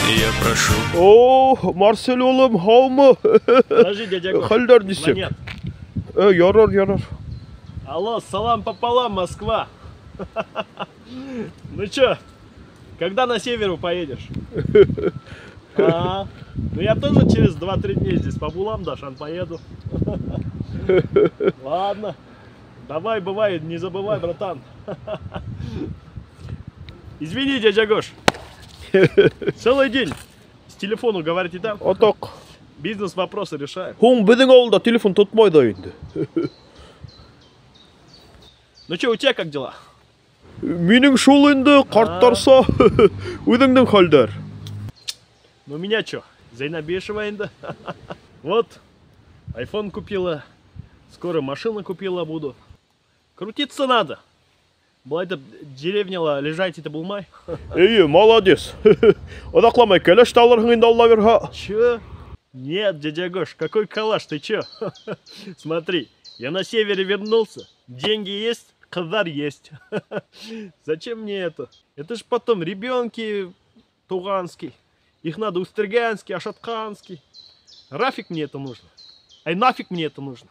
Я прошу. О, Марсель oğlum, hava Подожди, дядя Гош. Халдар десек. Монет. Ярар. Алло, салам пополам, Москва. Ну чё, когда на северу поедешь? Ну я тоже через 2-3 дня здесь по Булам-Дашан поеду. Ладно. Давай, бывай, не забывай, братан. Извини, дядя Гош. Целый день с телефону говорите там. Атак. Бизнес-вопросы решаю. Хун біздің ауылда телефон tutmaydı енді. Ну чё, у тебя как дела? Менің шол енді қарттарса, өзіңнің халдар. Ну у меня чё, Зайнабешева енді. Вот, iPhone купила, скоро машину купила буду. Крутиться надо. Былай да деревняла лежайте-то булмай. Молодец. Одақламай, кәләш талырғың енді Алла берха. Чё? Нет, дядя Гош, какой калаш, ты чё? Смотри, я на севере вернулся, деньги есть, кыздар есть. Зачем мне это? Это ж потом ребенки туганский, их надо устрыганский, ашатканский. Рафик мне это нужно. Ай нафиг мне это нужно.